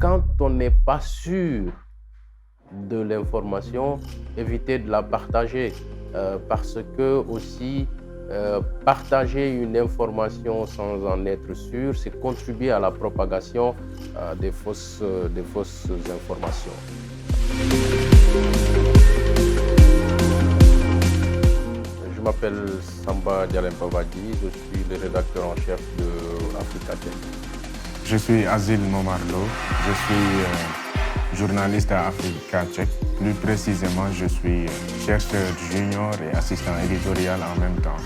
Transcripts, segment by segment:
quand on n'est pas sûr de l'information, éviter de la partager parce que aussi partager une information sans en être sûr, c'est contribuer à la propagation des fausses informations. Je m'appelle Samba Dialempavadi, je suis le rédacteur en chef de Africa Tech. Je suis Azil Momarlo, je suis journaliste à Africa Tech. Plus précisément, je suis chercheur junior et assistant éditorial en même temps.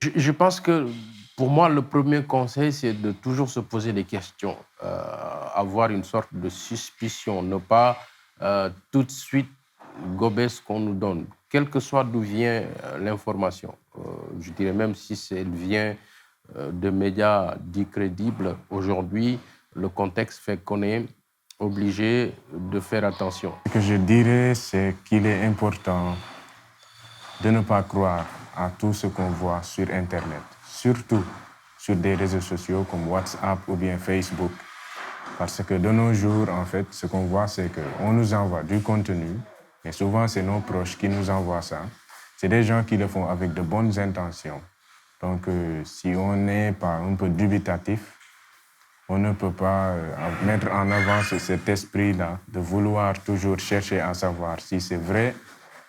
Je pense que pour moi, le premier conseil, c'est de toujours se poser des questions, avoir une sorte de suspicion, ne pas tout de suite gober ce qu'on nous donne, quel que soit d'où vient l'information. Je dirais même si elle vient de médias dits crédibles, aujourd'hui, le contexte fait qu'on est obligé de faire attention. Ce que je dirais, c'est qu'il est important de ne pas croire à tout ce qu'on voit sur Internet, surtout sur des réseaux sociaux comme WhatsApp ou bien Facebook. Parce que de nos jours, en fait, ce qu'on voit, c'est qu'on nous envoie du contenu, et souvent, c'est nos proches qui nous envoient ça. C'est des gens qui le font avec de bonnes intentions. Donc, si on n'est pas un peu dubitatif, on ne peut pas mettre en avant cet esprit-là de vouloir toujours chercher à savoir si c'est vrai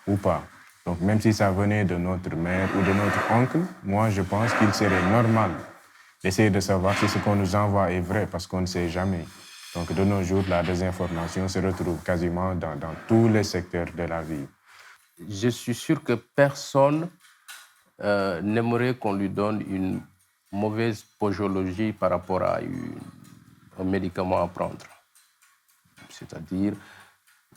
ou pas. Donc, même si ça venait de notre mère ou de notre oncle, moi, je pense qu'il serait normal d'essayer de savoir si ce qu'on nous envoie est vrai, parce qu'on ne sait jamais. Donc, de nos jours, la désinformation se retrouve quasiment dans tous les secteurs de la vie. Je suis sûr que personne n'aimerait qu'on lui donne une mauvaise posologie par rapport à un médicament à prendre. C'est-à-dire,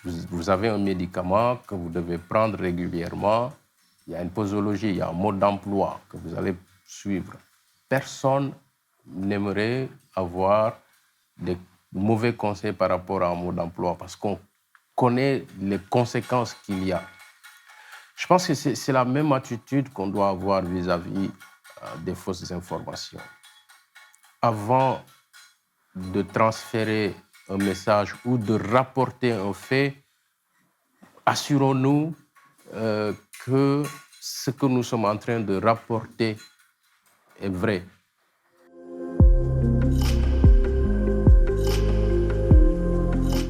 vous avez un médicament que vous devez prendre régulièrement, il y a une posologie, il y a un mode d'emploi que vous allez suivre. Personne n'aimerait avoir des mauvais conseils par rapport à un mode d'emploi parce qu'on connaît les conséquences qu'il y a. Je pense que c'est la même attitude qu'on doit avoir vis-à-vis des fausses informations. Avant de transférer un message ou de rapporter un fait, assurons-nous que ce que nous sommes en train de rapporter est vrai.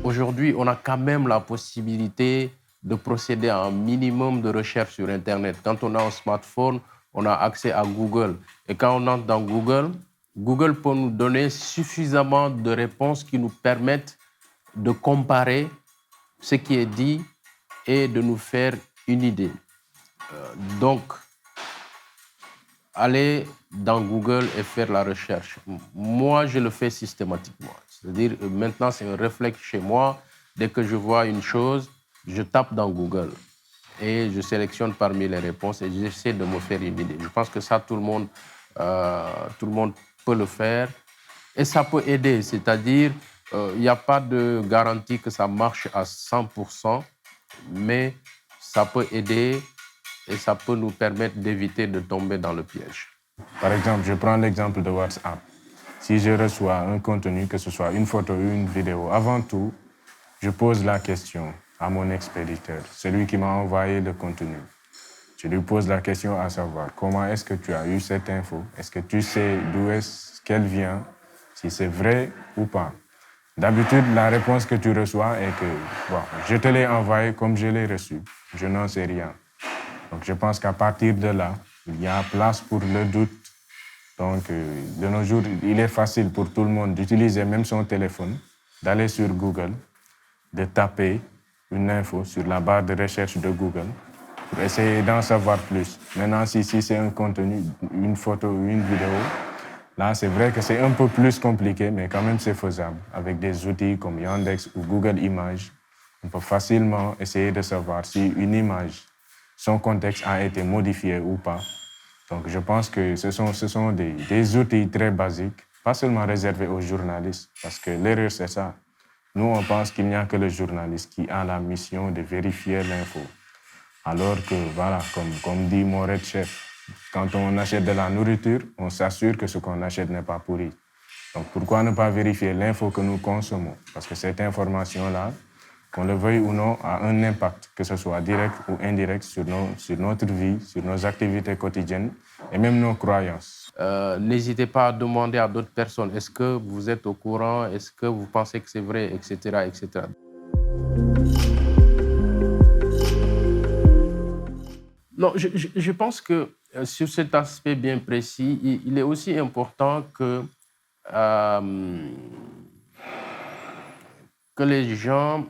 Aujourd'hui, on a quand même la possibilité de procéder à un minimum de recherche sur Internet. Quand on a un smartphone, on a accès à Google. Et quand on entre dans Google, Google peut nous donner suffisamment de réponses qui nous permettent de comparer ce qui est dit et de nous faire une idée. Donc, aller dans Google et faire la recherche. Moi, je le fais systématiquement. C'est-à-dire, maintenant, c'est un réflexe chez moi. Dès que je vois une chose, je tape dans Google et je sélectionne parmi les réponses et j'essaie de me faire une idée. Je pense que ça, tout le monde peut le faire et ça peut aider. C'est-à-dire, il n'y a pas de garantie que ça marche à 100%, mais ça peut aider et ça peut nous permettre d'éviter de tomber dans le piège. Par exemple, je prends l'exemple de WhatsApp. Si je reçois un contenu, que ce soit une photo ou une vidéo, avant tout, je pose la question à mon expéditeur, celui qui m'a envoyé le contenu. Je lui pose la question à savoir comment est-ce que tu as eu cette info? Est-ce que tu sais d'où est-ce qu'elle vient? Si c'est vrai ou pas. D'habitude, la réponse que tu reçois est que bon, je te l'ai envoyé comme je l'ai reçu. Je n'en sais rien. Donc, je pense qu'à partir de là, il y a place pour le doute. Donc, de nos jours, il est facile pour tout le monde d'utiliser même son téléphone, d'aller sur Google, de taper une info sur la barre de recherche de Google pour essayer d'en savoir plus. Maintenant, si c'est un contenu, une photo ou une vidéo, là, c'est vrai que c'est un peu plus compliqué, mais quand même, c'est faisable. Avec des outils comme Yandex ou Google Images, on peut facilement essayer de savoir si une image, son contexte a été modifié ou pas. Donc, je pense que ce sont des outils très basiques, pas seulement réservés aux journalistes, parce que l'erreur, c'est ça. Nous, on pense qu'il n'y a que le journaliste qui a la mission de vérifier l'info. Alors que, voilà, comme dit mon red chef, Quand on achète de la nourriture, on s'assure que ce qu'on achète n'est pas pourri. Donc pourquoi ne pas vérifier l'info que nous consommons? Parce que cette information-là, qu'on le veuille ou non, a un impact, que ce soit direct ou indirect, sur notre vie, sur nos activités quotidiennes et même nos croyances. N'hésitez pas à demander à d'autres personnes, est-ce que vous êtes au courant, est-ce que vous pensez que c'est vrai, etc., etc. Non, je pense que sur cet aspect bien précis, il est aussi important que les gens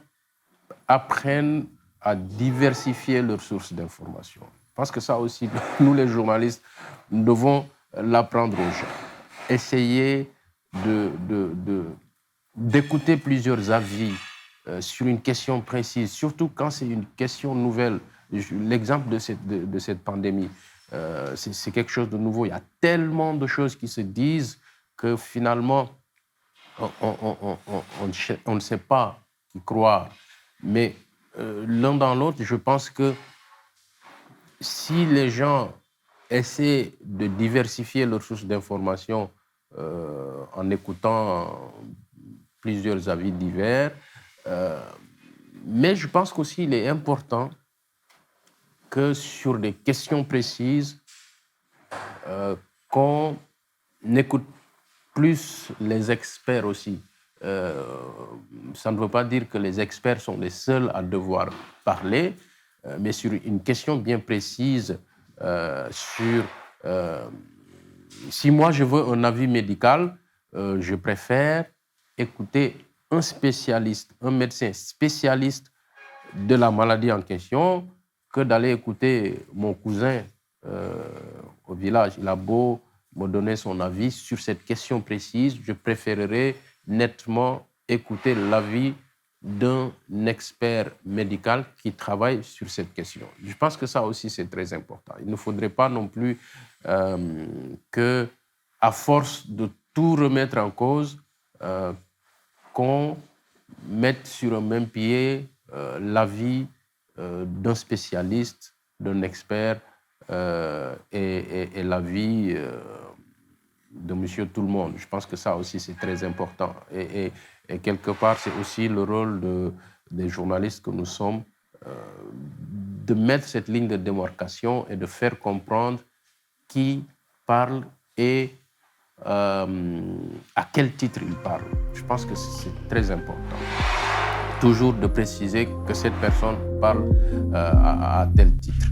apprennent à diversifier leurs sources d'information. Parce que ça aussi, nous les journalistes, nous devons l'apprendre aux gens. Essayer d'écouter plusieurs avis sur une question précise, surtout quand c'est une question nouvelle. L'exemple de cette pandémie, c'est quelque chose de nouveau. Il y a tellement de choses qui se disent que finalement, on ne sait pas qui croire. Mais l'un dans l'autre, je pense que si les gens essaient de diversifier leurs sources d'information en écoutant plusieurs avis divers, mais je pense qu'aussi il est important que sur des questions précises, qu'on écoute plus les experts aussi. Ça ne veut pas dire que les experts sont les seuls à devoir parler, mais sur une question bien précise, si moi je veux un avis médical, je préfère écouter un spécialiste, un médecin spécialiste de la maladie en question, que d'aller écouter mon cousin au village. Il a beau me donner son avis sur cette question précise, je préférerais nettement écouter l'avis d'un expert médical qui travaille sur cette question. Je pense que ça aussi, c'est très important. Il ne faudrait pas non plus que, à force de tout remettre en cause, qu'on mette sur un même pied l'avis d'un spécialiste, d'un expert et l'avis de monsieur tout le monde. Je pense que ça aussi, c'est très important. Et quelque part, c'est aussi le rôle des journalistes que nous sommes de mettre cette ligne de démarcation et de faire comprendre qui parle et à quel titre il parle. Je pense que c'est très important. Toujours de préciser que cette personne parle à tel titre.